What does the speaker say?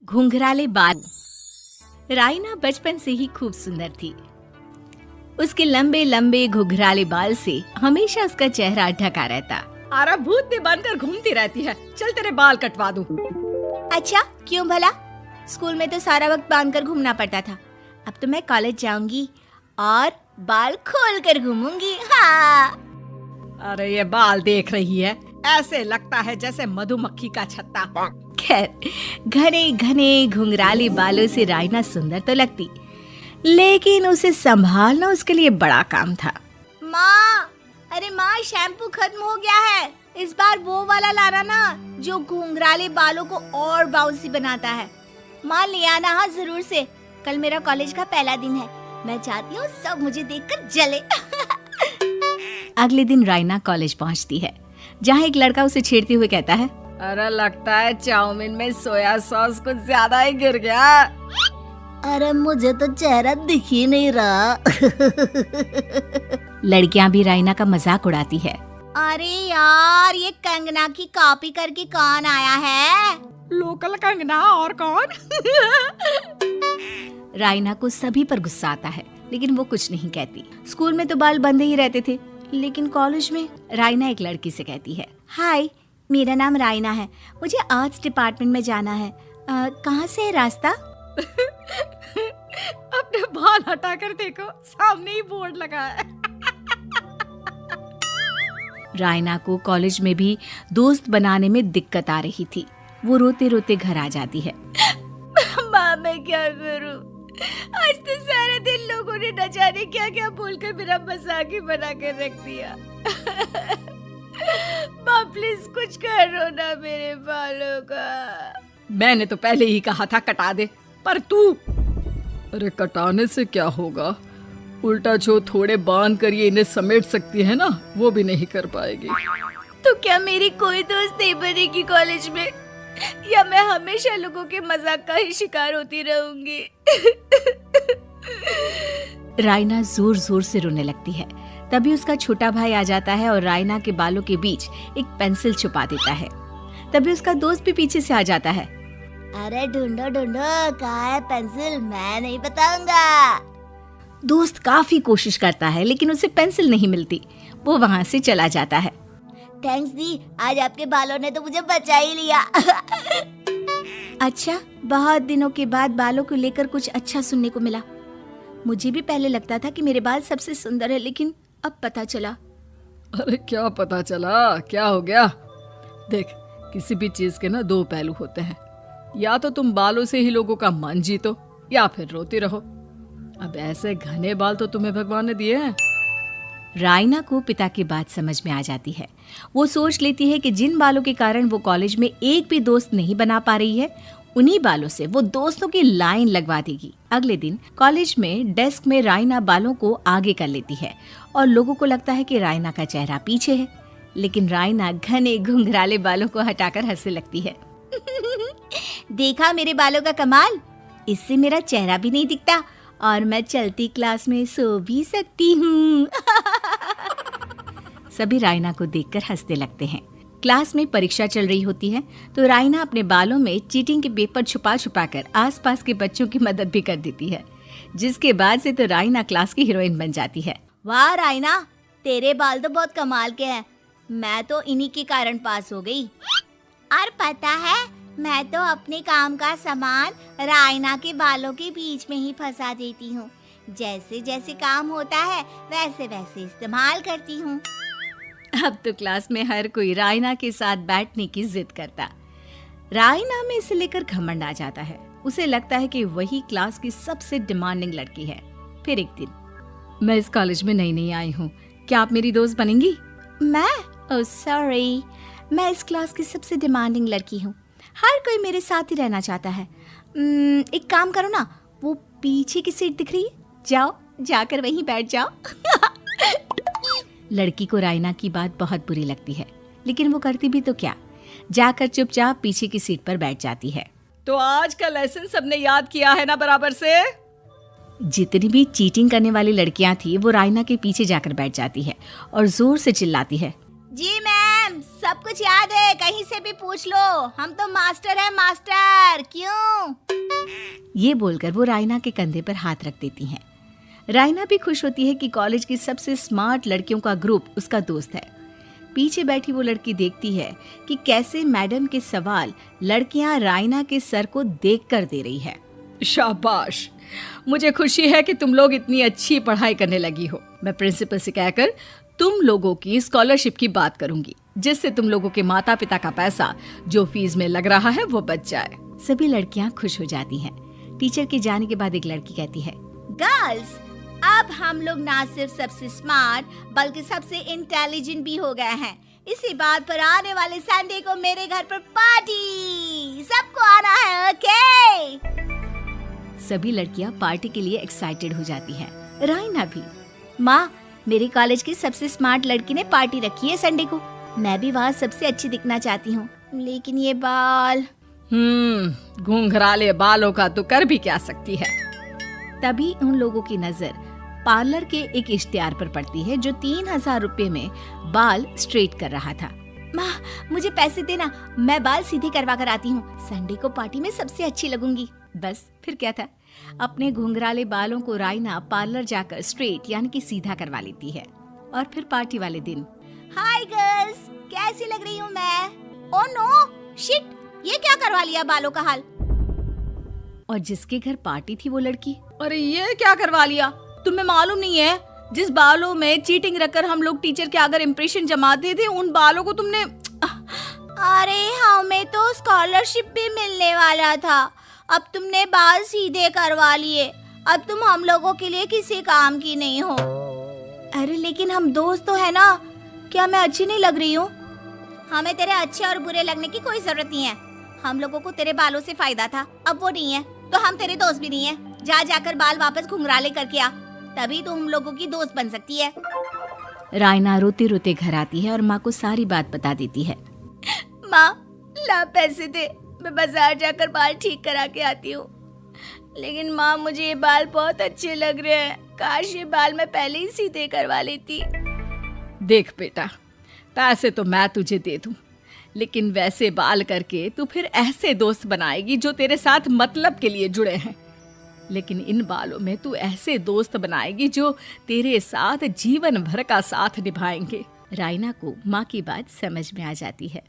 घुंघराले बाल। राइना बचपन से ही खूब सुंदर थी। उसके लंबे लंबे घुंघराले बाल से हमेशा उसका चेहरा ढका रहता। आरा भूतनी बनकर घूमती रहती है, चल तेरे बाल कटवा दूं। अच्छा, क्यों भला? स्कूल में तो सारा वक्त बांधकर घूमना पड़ता था। अब तो मैं कॉलेज जाऊंगी और बाल खोलकर घूमूंगी। हाँ। अरे ये बाल देख रही है, ऐसे लगता है जैसे मधुमक्खी का छत्ता। खैर, घने घने घुंघराले बालों से राइना सुंदर तो लगती, लेकिन उसे संभालना उसके लिए बड़ा काम था। माँ, अरे माँ, शैम्पू खत्म हो गया है। इस बार वो वाला लाना ना, जो घुंघराले बालों को और बाउंसी बनाता है। माँ ले आना, हाँ जरूर से। कल मेरा कॉलेज का पहला दिन है, मैं चाहती हूँ सब मुझे देखकर जले। अगले दिन राइना कॉलेज पहुँचती है, जहाँ एक लड़का उसे छेड़ते हुए कहता है, अरे लगता है चाउमीन में सोया सॉस कुछ ज्यादा ही गिर गया। अरे मुझे तो चेहरा दिख ही नहीं रहा। लड़कियां भी राइना का मजाक उड़ाती है। अरे यार, ये कंगना की कॉपी करके कौन आया है? लोकल कंगना और कौन? राइना को सभी पर गुस्सा आता है, लेकिन वो कुछ नहीं कहती। स्कूल में तो बाल बंधे ही रहते थे, लेकिन कॉलेज में राइना एक लड़की से कहती है, हाय, मेरा नाम राइना है, मुझे आर्ट्स डिपार्टमेंट में जाना है। कहाँ से है रास्ता? अपने बाल हटा कर देखो, सामने ही बोर्ड लगा है। राइना को कॉलेज में भी दोस्त बनाने में दिक्कत आ रही थी। वो रोते रोते घर आ जाती है। माँ, मैं क्या करूं? आज तो सारा दिन लोगों ने न जाने क्या क्या बोलकर मेरा मजाक ही बना कर रख दिया। माँ प्लीज कुछ करो ना मेरे बालों का। मैंने तो पहले ही कहा था कटा दे, पर तू। अरे कटाने से क्या होगा, उल्टा जो थोड़े बांध कर ये इन्हें समेट सकती है ना, वो भी नहीं कर पाएगी। तो क्या मेरी कोई दोस्त नहीं बनेगी कॉलेज में, या मैं हमेशा लोगों के मजाक का ही शिकार होती रहूंगी? राइना जोर जोर से रोने लगती है। तभी उसका छोटा भाई आ जाता है और राइना के बालों के बीच एक पेंसिल छुपा देता है। तभी उसका दोस्त भी पीछे से आ जाता है। अरे ढूंढो ढूंढो, कहाँ है पेंसिल? मैं नहीं बताऊंगा। दोस्त काफी कोशिश करता है, लेकिन उसे पेंसिल नहीं मिलती। वो वहाँ से चला जाता है। थैंक्स दी, आज आपके बालों ने तो मुझे बचा ही लिया। अच्छा, बहुत दिनों के बाद बालों को लेकर कुछ अच्छा सुनने को मिला। मुझे भी पहले लगता था कि मेरे बाल सबसे सुंदर है, लेकिन अब पता चला। अरे क्या पता चला, क्या हो गया? देख, किसी भी चीज के ना दो पहलू होते हैं। या तो तुम बालों से ही लोगों का मन जीतो, या फिर रोती रहो। अब ऐसे घने बाल तो तुम्हें भगवान ने दिए हैं। राइना को पिता की बात समझ में आ जाती है। वो सोच लेती है कि जिन बालों के कारण वो कॉलेज में एक भी दोस्त नहीं बना पा रही है, उन्हीं बालों से वो दोस्तों की लाइन लगवा देगी। अगले दिन कॉलेज में डेस्क में राइना बालों को आगे कर लेती है और लोगों को लगता है कि राइना का चेहरा पीछे है, लेकिन राइना घने घुंघराले बालों को हटाकर हंसने लगती है। देखा मेरे बालों का कमाल, इससे मेरा चेहरा भी नहीं दिखता और मैं चलती क्लास में सो भी सकती हूँ। सभी राइना को देखकर हंसने लगते हैं। क्लास में परीक्षा चल रही होती है, तो राइना अपने बालों में चीटिंग के पेपर छुपा छुपा कर आसपास के बच्चों की मदद भी कर देती है, जिसके बाद से तो राइना क्लास की हीरोइन बन जाती है। वाह राइना, तेरे बाल तो बहुत कमाल के हैं। मैं तो इन्हीं के कारण पास हो गई। और पता है, मैं तो अपने काम का सामान राइना के बालों के बीच में ही फंसा देती हूँ। जैसे जैसे काम होता है वैसे वैसे इस्तेमाल करती हूँ। अब तो क्लास में हर कोई राइना के साथ बैठने की जिद करता। राइना में इसे लेकर घमंड आ जाता है। उसे लगता है कि वही क्लास की सबसे डिमांडिंग लड़की है। फिर एक दिन, मैं इस कॉलेज में नई नई आई हूँ, क्या आप मेरी दोस्त बनेंगी? मैं? ओह सॉरी, मैं इस क्लास की सबसे डिमांडिंग लड़की हूँ। हर कोई मेरे साथ ही रहना चाहता है। एक काम करो ना, वो पीछे की सीट दिख रही है, जाओ जाकर वहीं बैठ जाओ। लड़की को राइना की बात बहुत बुरी लगती है, लेकिन वो करती भी तो क्या, जाकर चुपचाप पीछे की सीट पर बैठ जाती है। तो आज का लेसन सबने याद किया है ना बराबर से? जितनी भी चीटिंग करने वाली लड़कियां थी, वो राइना के पीछे जाकर बैठ जाती है और जोर से चिल्लाती है, जी मैम, सब कुछ याद है, कहीं से भी पूछ लो, हम तो मास्टर हैं मास्टर। क्यों? ये बोलकर वो रायना के कंधे पर हाथ रख देती हैं। रायना भी खुश होती है कि कॉलेज की सबसे स्मार्ट लड़कियों का ग्रुप उसका दोस्त है। पीछे बैठी वो लड़की देखती है कि कैसे मैडम के सवाल लड़कियां रायना के सर को देखकर दे रही है। शाबाश, मुझे खुशी है कि तुम लोग इतनी अच्छी पढ़ाई करने लगी हो। मैं प्रिंसिपल से कहकर तुम लोगों की स्कॉलरशिप की बात करूंगी, जिससे तुम लोगों के माता पिता का पैसा जो फीस में लग रहा है वो बच जाए। सभी लड़कियां खुश हो जाती हैं। टीचर के जाने के बाद एक लड़की कहती है, गर्ल्स, अब हम लोग ना सिर्फ सबसे स्मार्ट बल्कि सबसे इंटेलिजेंट भी हो गए हैं। इसी बात पर आने वाले संडे को मेरे घर पर पार्टी, सबको आना है, ओके? सभी लड़कियां पार्टी के लिए एक्साइटेड हो जाती हैं। रायना भी। माँ, मेरे कॉलेज की सबसे स्मार्ट लड़की ने पार्टी रखी है संडे को। मैं भी वहाँ सबसे अच्छी दिखना चाहती हूँ, लेकिन ये बाल। घुंघराले बालों का तो कर भी क्या सकती है। तभी उन लोगों की नजर पार्लर के एक इश्तिहार पर पड़ती है जो 3000 रुपए में बाल स्ट्रेट कर रहा था। माँ, मुझे पैसे देना, मैं बाल सीधे करवा कर आती हूँ। संडे को पार्टी में सबसे अच्छी लगूंगी। बस फिर क्या था, अपने घुंघराले बालों को रायना पार्लर जाकर स्ट्रेट यानी कि सीधा करवा लेती है। और फिर पार्टी वाले दिन, हाय गर्ल्स, कैसी लग रही हूँ मैं? ओह नो, शिट, ये क्या करवा लिया बालों का हाल? और जिसके घर पार्टी थी वो लड़की, अरे ये क्या करवा लिया? तुम्हें मालूम नहीं है, जिस बालों में चीटिंग रखकर हम लोग टीचर के अगर इम्प्रेशन जमाते थे, उन बालों को तुमने। अरे हमें तो स्कॉलरशिप भी मिलने वाला था, अब तुमने बाल सीधे करवा लिए। अब तुम हम लोगों के लिए किसी काम की नहीं हो। अरे लेकिन हम दोस्त तो है ना, क्या मैं अच्छी नहीं लग रही हूँ? हमें तेरे अच्छे और बुरे लगने की कोई जरूरत नहीं है। हम लोगों को तेरे बालों से फायदा था, अब वो नहीं है तो हम तेरे दोस्त भी नहीं है। जाकर बाल वापस घुंघराले करके आ, तभी तो हम लोगों की दोस्त बन सकती है। रायना रोते रोते घर आती है और माँ को सारी बात बता देती है। माँ, ला पैसे दे, मैं बाजार जाकर बाल ठीक करा के आती हूँ। लेकिन माँ, मुझे ये बाल बहुत अच्छे लग रहे हैं, काश ये बाल मैं पहले ही सीधे करवा लेती। देख बेटा, पैसे तो मैं तुझे दे दूं, लेकिन वैसे बाल करके तू फिर ऐसे दोस्त बनाएगी जो तेरे साथ मतलब के लिए जुड़े हैं। लेकिन इन बालों में तू ऐसे दोस्त बनाएगी जो तेरे साथ जीवन भर का साथ निभाएंगे। रायना को माँ की बात समझ में आ जाती है।